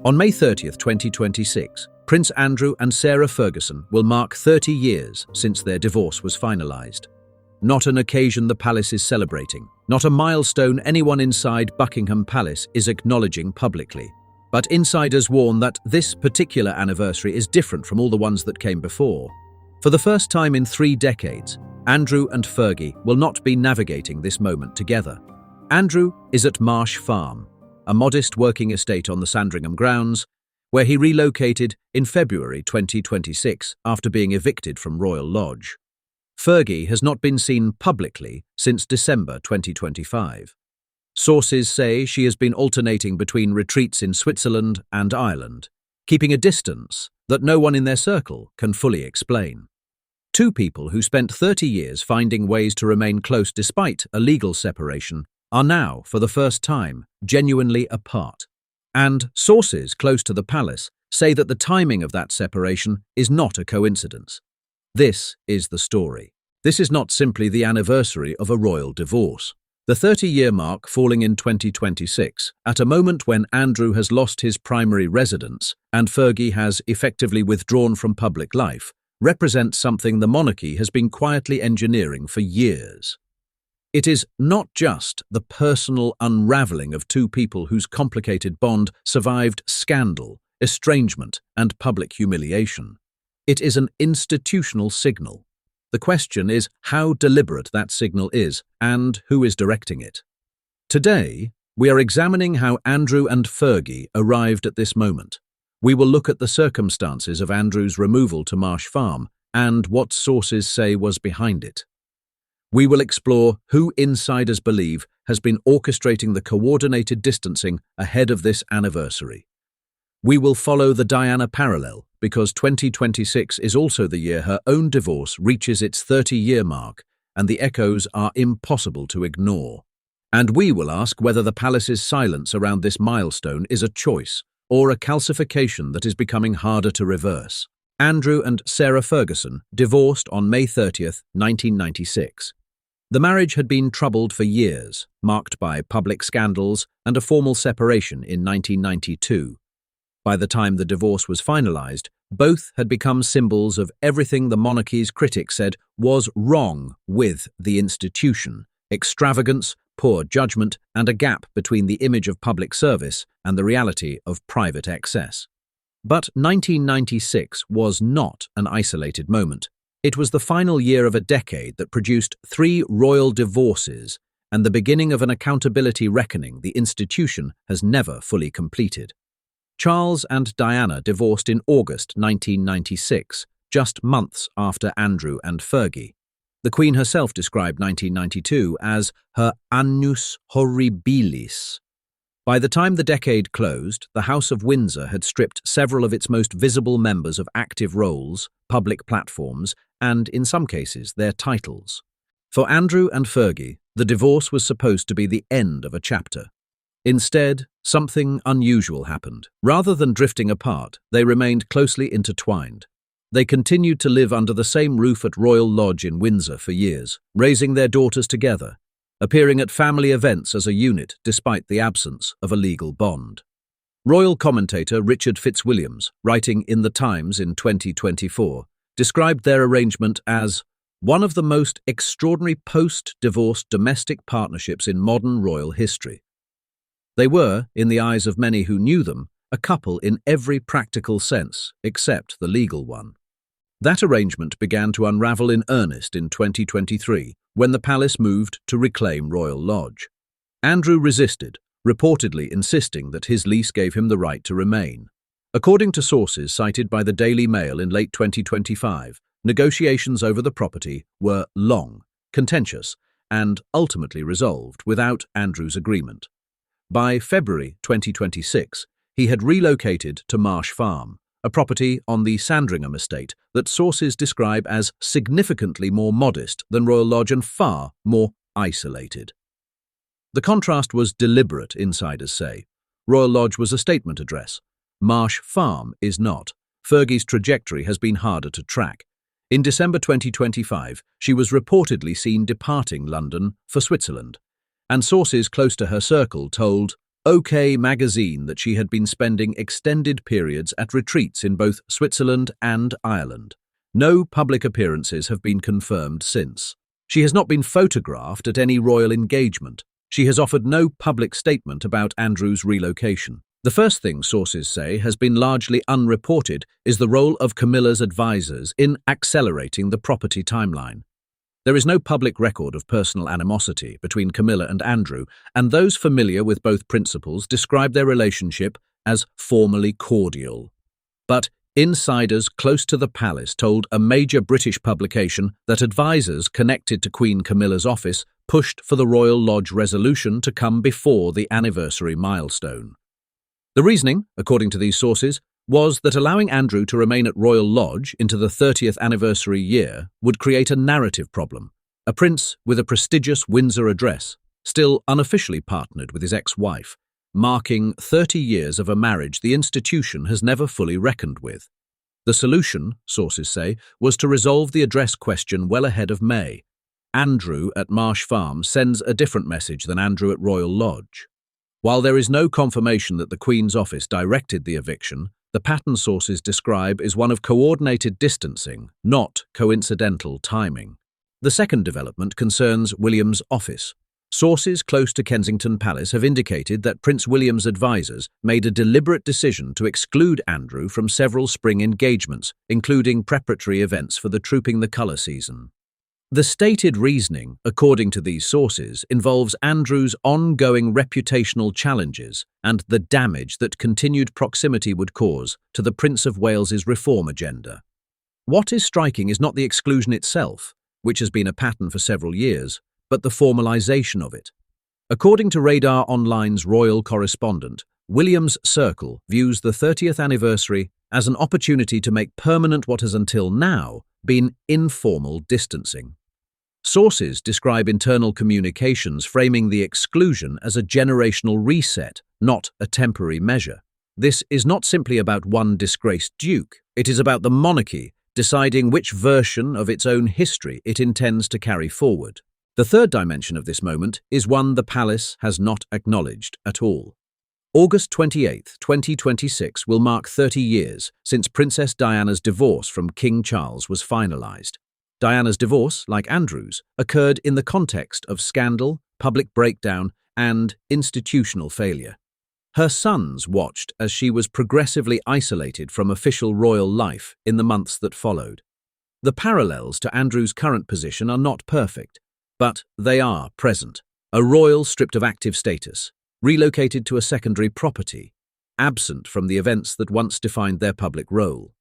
On May 30th, 2026, Prince Andrew and Sarah Ferguson will mark 30 years since their divorce was finalized. Not an occasion the palace is celebrating, not a milestone anyone inside Buckingham Palace is acknowledging publicly. But insiders warn that this particular anniversary is different from all the ones that came before. For the first time in 3 decades, Andrew and Fergie will not be navigating this moment together. Andrew is at Marsh Farm, a modest working estate on the Sandringham grounds, where he relocated in February 2026 after being evicted from Royal Lodge. Fergie has not been seen publicly since December 2025. Sources say she has been alternating between retreats in Switzerland and Ireland, keeping a distance that no one in their circle can fully explain. Two people who spent 30 years finding ways to remain close despite a legal separation are now, for the first time, genuinely apart. And sources close to the palace say that the timing of that separation is not a coincidence. This is the story. This is not simply the anniversary of a royal divorce. The 30-year mark falling in 2026, at a moment when Andrew has lost his primary residence and Fergie has effectively withdrawn from public life, represents something the monarchy has been quietly engineering for years. It is not just the personal unraveling of two people whose complicated bond survived scandal, estrangement, and public humiliation. It is an institutional signal. The question is how deliberate that signal is and who is directing it. Today, we are examining how Andrew and Fergie arrived at this moment. We will look at the circumstances of Andrew's removal to Marsh Farm and what sources say was behind it. We will explore who insiders believe has been orchestrating the coordinated distancing ahead of this anniversary. We will follow the Diana parallel because 2026 is also the year her own divorce reaches its 30-year mark and the echoes are impossible to ignore. And we will ask whether the palace's silence around this milestone is a choice or a calcification that is becoming harder to reverse. Andrew and Sarah Ferguson divorced on May 30th, 1996. The marriage had been troubled for years, marked by public scandals and a formal separation in 1992. By the time the divorce was finalized, both had become symbols of everything the monarchy's critics said was wrong with the institution: extravagance, poor judgment, and a gap between the image of public service and the reality of private excess. But 1996 was not an isolated moment. It was the final year of a decade that produced 3 royal divorces and the beginning of an accountability reckoning the institution has never fully completed. Charles and Diana divorced in August 1996, just months after Andrew and Fergie. The Queen herself described 1992 as her annus horribilis. By the time the decade closed, the House of Windsor had stripped several of its most visible members of active roles, public platforms, and, in some cases, their titles. For Andrew and Fergie, the divorce was supposed to be the end of a chapter. Instead, something unusual happened. Rather than drifting apart, they remained closely intertwined. They continued to live under the same roof at Royal Lodge in Windsor for years, raising their daughters together, appearing at family events as a unit despite the absence of a legal bond. Royal commentator Richard Fitzwilliams, writing in The Times in 2024, described their arrangement as one of the most extraordinary post-divorce domestic partnerships in modern royal history. They were, in the eyes of many who knew them, a couple in every practical sense, except the legal one. That arrangement began to unravel in earnest in 2023, when the palace moved to reclaim Royal Lodge. Andrew resisted, reportedly insisting that his lease gave him the right to remain. According to sources cited by the Daily Mail in late 2025, negotiations over the property were long, contentious, and ultimately resolved without Andrew's agreement. By February 2026, he had relocated to Marsh Farm, a property on the Sandringham estate that sources describe as significantly more modest than Royal Lodge and far more isolated. The contrast was deliberate, insiders say. Royal Lodge was a statement address. Marsh Farm is not. Fergie's trajectory has been harder to track. In December 2025, she was reportedly seen departing London for Switzerland, and sources close to her circle told, OK magazine that she had been spending extended periods at retreats in both Switzerland and Ireland. No public appearances have been confirmed since. She has not been photographed at any royal engagement. She has offered no public statement about Andrew's relocation. The first thing sources say has been largely unreported is the role of Camilla's advisors in accelerating the property timeline. There is no public record of personal animosity between Camilla and Andrew, and those familiar with both principles describe their relationship as formally cordial. But insiders close to the palace told a major British publication that advisors connected to Queen Camilla's office pushed for the Royal Lodge resolution to come before the anniversary milestone. The reasoning, according to these sources, was that allowing Andrew to remain at Royal Lodge into the 30th anniversary year would create a narrative problem. A prince with a prestigious Windsor address, still unofficially partnered with his ex-wife, marking 30 years of a marriage the institution has never fully reckoned with. The solution, sources say, was to resolve the address question well ahead of May. Andrew at Marsh Farm sends a different message than Andrew at Royal Lodge. While there is no confirmation that the Queen's office directed the eviction, the pattern sources describe is one of coordinated distancing, not coincidental timing. The second development concerns William's office. Sources close to Kensington Palace have indicated that Prince William's advisors made a deliberate decision to exclude Andrew from several spring engagements, including preparatory events for the Trooping the Colour season. The stated reasoning, according to these sources, involves Andrew's ongoing reputational challenges and the damage that continued proximity would cause to the Prince of Wales's reform agenda. What is striking is not the exclusion itself, which has been a pattern for several years, but the formalization of it. According to Radar Online's royal correspondent, William's Circle views the 30th anniversary as an opportunity to make permanent what has until now been informal distancing. Sources describe internal communications framing the exclusion as a generational reset, not a temporary measure. This is not simply about one disgraced duke. It is about the monarchy deciding which version of its own history it intends to carry forward. The third dimension of this moment is one the palace has not acknowledged at all. August 28, 2026 will mark 30 years since Princess Diana's divorce from King Charles was finalized. Diana's divorce, like Andrew's, occurred in the context of scandal, public breakdown, and institutional failure. Her sons watched as she was progressively isolated from official royal life in the months that followed. The parallels to Andrew's current position are not perfect, but they are present. A royal stripped of active status, relocated to a secondary property, absent from the events that once defined their public role.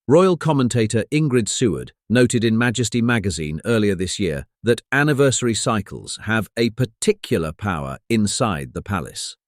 Royal commentator Ingrid Seward noted in Majesty magazine earlier this year that anniversary cycles have a particular power inside the palace.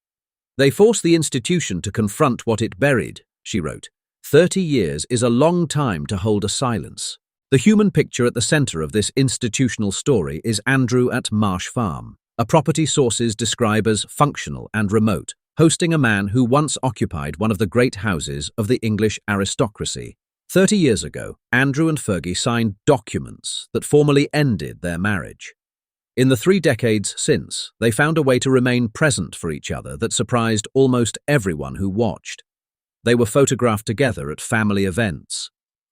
They force the institution to confront what it buried, she wrote. 30 years is a long time to hold a silence. The human picture at the center of this institutional story is Andrew at Marsh Farm, a property sources describe as functional and remote, hosting a man who once occupied one of the great houses of the English aristocracy. 30 years ago, Andrew and Fergie signed documents that formally ended their marriage. In the 3 decades since, they found a way to remain present for each other that surprised almost everyone who watched. They were photographed together at family events.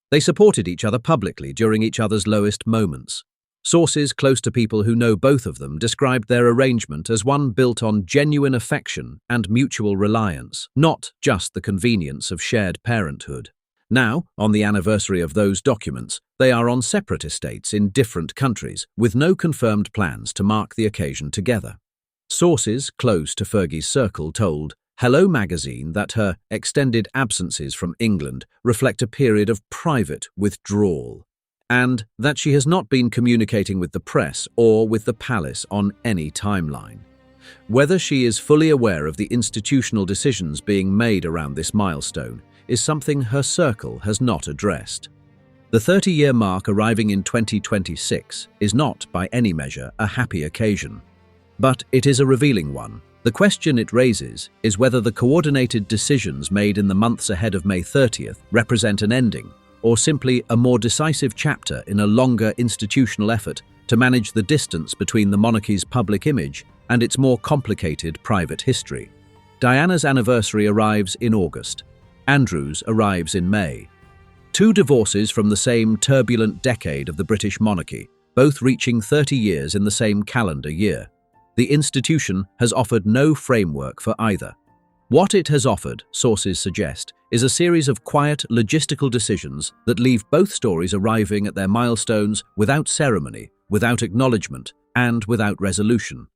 They supported each other publicly during each other's lowest moments. Sources close to people who know both of them described their arrangement as one built on genuine affection and mutual reliance, not just the convenience of shared parenthood. Now, on the anniversary of those documents, they are on separate estates in different countries, with no confirmed plans to mark the occasion together. Sources close to Fergie's circle told Hello magazine that her extended absences from England reflect a period of private withdrawal, and that she has not been communicating with the press or with the palace on any timeline. Whether she is fully aware of the institutional decisions being made around this milestone is something her circle has not addressed. The 30-year mark arriving in 2026 is not, by any measure, a happy occasion. But it is a revealing one. The question it raises is whether the coordinated decisions made in the months ahead of May 30th represent an ending, or simply a more decisive chapter in a longer institutional effort to manage the distance between the monarchy's public image and its more complicated private history. Diana's anniversary arrives in August. Andrew's arrives in May. Two divorces from the same turbulent decade of the British monarchy, both reaching 30 years in the same calendar year. The institution has offered no framework for either. What it has offered, sources suggest, is a series of quiet, logistical decisions that leave both stories arriving at their milestones without ceremony, without acknowledgement, and without resolution.